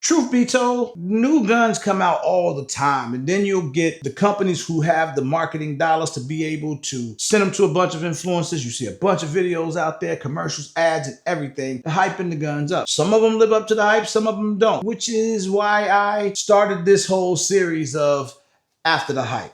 Truth be told, new guns come out all the time, and then you'll get the companies who have the marketing dollars to be able to send them to a bunch of influencers. You see a bunch of videos out there, commercials, ads, and everything, hyping the guns up. Some of them live up to the hype, some of them don't, which is why I started this whole series of After the Hype.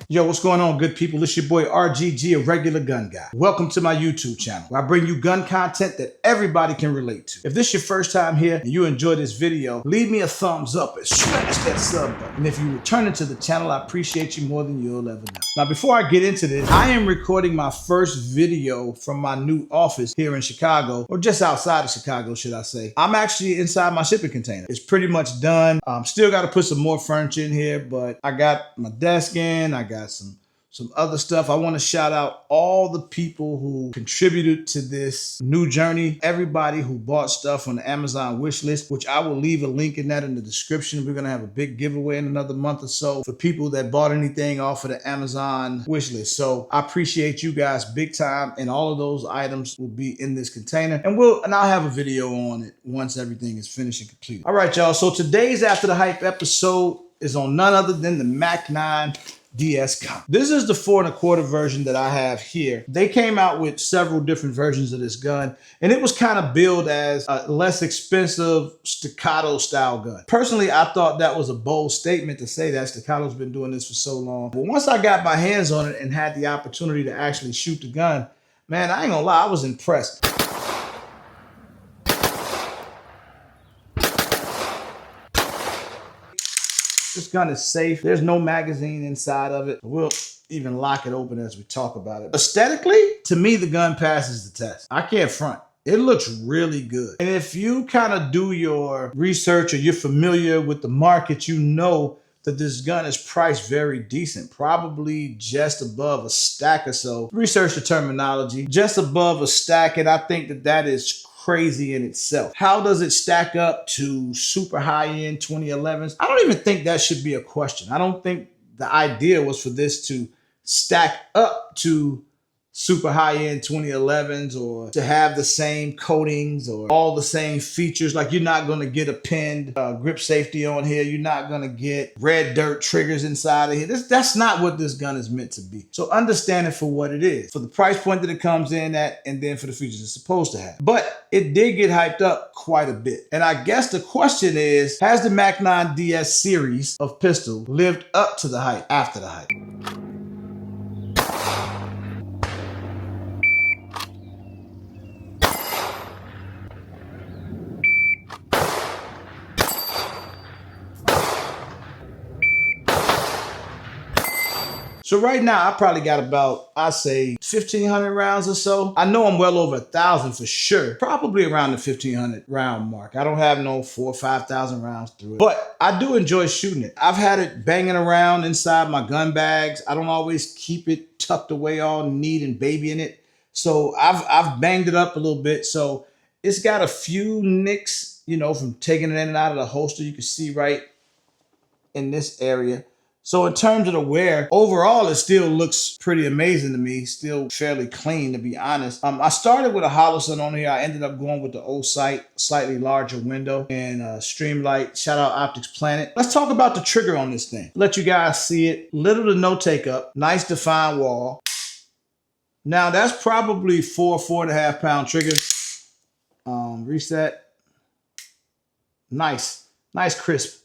Yo, what's going on, good people? It's your boy RGG, a regular gun guy. Welcome to my YouTube channel, where I bring you gun content that everybody can relate to. If this is your first time here and you enjoy this video, leave me a thumbs up and smash that sub button. And if you return to the channel, I appreciate you more than you'll ever know. Now, before I get into this, I am recording my first video from my new office here in Chicago, or just outside of Chicago, should I say. I'm actually inside my shipping container. It's pretty much done. Still got to put some more furniture in here, but I got my desk in, I got some other stuff. I want to shout out all the people who contributed to this new journey. Everybody who bought stuff on the Amazon wish list, which I will leave a link in that in the description. We're going to have a big giveaway in another month or so for people that bought anything off of the Amazon wish list. So I appreciate you guys big time, and all of those items will be in this container, and I'll have a video on it once everything is finished and completed. All right, y'all. So today's After the Hype episode is on none other than the MAC-9 DS Comp. This is the 4¼ version that I have here. They came out with several different versions of this gun, and it was kind of billed as a less expensive staccato style gun. Personally, I thought that was a bold statement to say that. Staccato's been doing this for so long. But once I got my hands on it and had the opportunity to actually shoot the gun, man, I ain't gonna lie, I was impressed. This gun is safe. There's no magazine inside of it. We'll even lock it open as we talk about it. Aesthetically, to me, the gun passes the test. I can't front. It looks really good. And if you kind of do your research or you're familiar with the market, you know that this gun is priced very decent, probably just above a stack or so. Research the terminology, just above a stack, and I think that that is crazy in itself. How does it stack up to super high-end 2011s? I don't even think that should be a question. I don't think the idea was for this to stack up to super high-end 2011s or to have the same coatings or all the same features. Like, you're not going to get a pinned grip safety on here. You're not going to get red dirt triggers inside of here. That's not what this gun is meant to be. So understand it for what it is, for the price point that it comes in at, and then for the features it's supposed to have. But it did get hyped up quite a bit. And I guess the question is, has the MAC-9 DS series of pistol lived up to the hype after the hype? So right now, I probably got about, I say 1,500 rounds or so. I know I'm well over 1,000 for sure. Probably around the 1,500 round mark. I don't have no 4,000 or 5,000 rounds through it, but I do enjoy shooting it. I've had it banging around inside my gun bags. I don't always keep it tucked away all neat and babying it. So I've banged it up a little bit. So it's got a few nicks, you know, from taking it in and out of the holster. You can see right in this area. So in terms of the wear, overall, it still looks pretty amazing to me. Still fairly clean, to be honest. I started with a Holosun on here. I ended up going with the O-Sight, slightly larger window, and Streamlight. Shout out Optics Planet. Let's talk about the trigger on this thing. Let you guys see it. Little to no take up. Nice defined wall. Now that's probably 4.5 pound trigger. Reset. Nice crisp.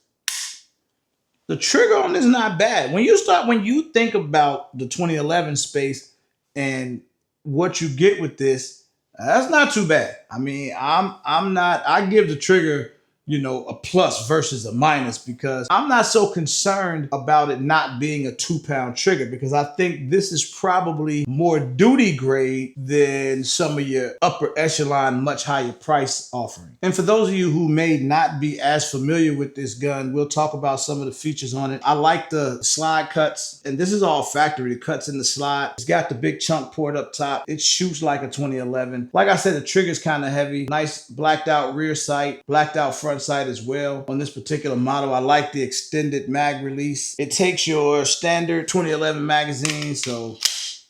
The trigger on this is not bad. When you think about the 2011 space and what you get with this, that's not too bad. I mean, I give the trigger, you know, a plus versus a minus, because I'm not so concerned about it not being a 2-pound trigger, because I think this is probably more duty grade than some of your upper echelon, much higher price offering. And for those of you who may not be as familiar with this gun, we'll talk about some of the features on it. I like the slide cuts, and this is all factory. The cuts in the slide. It's got the big chunk port up top. It shoots like a 2011. Like I said, the trigger's kind of heavy. Nice blacked out rear sight, blacked out front front sight as well on this particular model. I like the extended mag release. It takes your standard 2011 magazine, so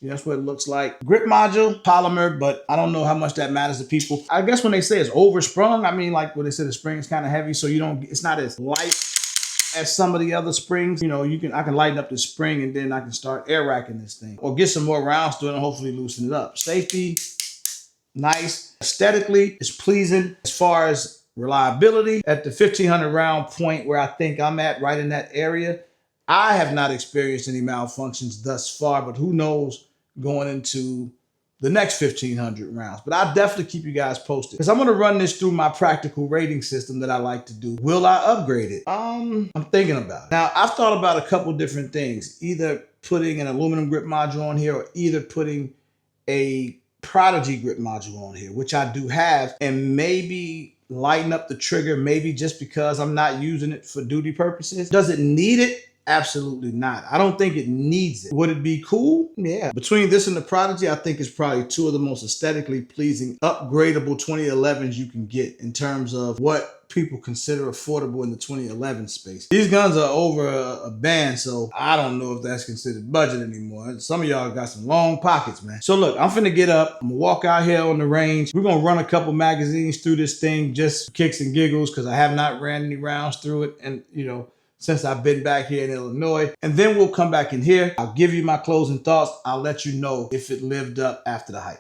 yeah, that's what it looks like. Grip module, polymer, but I don't know how much that matters to people. I guess when they say it's oversprung, I mean, like when they say the spring is kind of heavy, so it's not as light as some of the other springs. You know, I can lighten up the spring and then I can start air racking this thing or get some more rounds to it and hopefully loosen it up. Safety, nice. Aesthetically, it's pleasing. As far as reliability, at the 1500 round point where I think I'm at, right in that area, I have not experienced any malfunctions thus far, but who knows going into the next 1500 rounds. But I'll definitely keep you guys posted because I'm going to run this through my practical rating system that I like to do. Will I upgrade it? I'm thinking about it. Now, I've thought about a couple different things, either putting an aluminum grip module on here or either putting a Prodigy grip module on here, which I do have, and maybe lighten up the trigger, maybe just because I'm not using it for duty purposes. Does it need it? Absolutely not. I don't think it needs it. Would it be cool? Yeah. Between this and the Prodigy, I think it's probably two of the most aesthetically pleasing upgradable 2011s you can get in terms of what people consider affordable in the 2011 space. These guns are over a band, so I don't know if that's considered budget anymore. Some of y'all got some long pockets, man. So look, I'm finna get up. I'm gonna walk out here on the range. We're gonna run a couple magazines through this thing just for kicks and giggles because I have not ran any rounds through it, and you know, since I've been back here in Illinois. And then we'll come back in here. I'll give you my closing thoughts. I'll let you know if it lived up after the hype.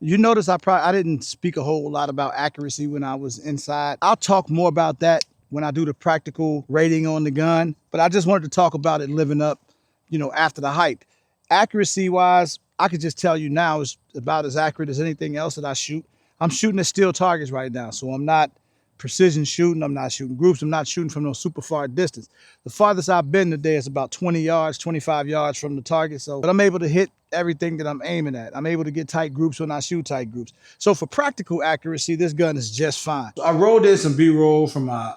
You notice I didn't speak a whole lot about accuracy when I was inside. I'll talk more about that when I do the practical rating on the gun, but I just wanted to talk about it living up, you know, after the hype. Accuracy wise, I could just tell you now it's about as accurate as anything else that I shoot. I'm shooting at steel targets right now, so I'm not precision shooting. I'm not shooting groups. I'm not shooting from no super far distance. The farthest I've been today is about 20 yards, 25 yards from the target. But I'm able to hit everything that I'm aiming at. I'm able to get tight groups when I shoot tight groups. So for practical accuracy, this gun is just fine. So I rolled in some B-roll from my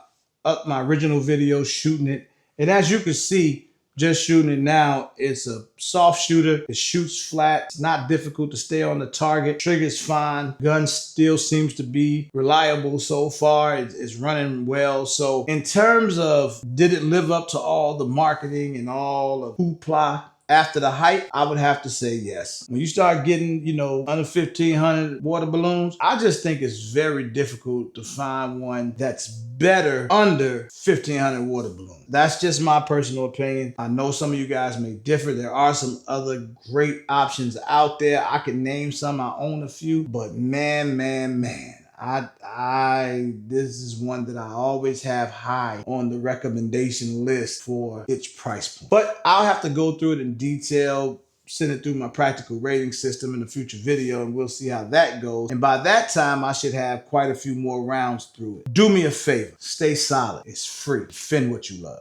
original video shooting it. And as you can see, just shooting it now, it's a soft shooter. It shoots flat. It's not difficult to stay on the target. Trigger's fine. Gun still seems to be reliable so far. It's running well. So in terms of did it live up to all the marketing and all of hoopla after the hype, I would have to say yes. When you start getting, you know, under 1,500 water balloons, I just think it's very difficult to find one that's better under 1,500 water balloons. That's just my personal opinion. I know some of you guys may differ. There are some other great options out there. I can name some. I own a few, but man, this is one that I always have high on the recommendation list for its price point. But I'll have to go through it in detail, send it through my practical rating system in a future video, and we'll see how that goes. And by that time, I should have quite a few more rounds through it. Do me a favor, stay solid. It's free. Defend what you love.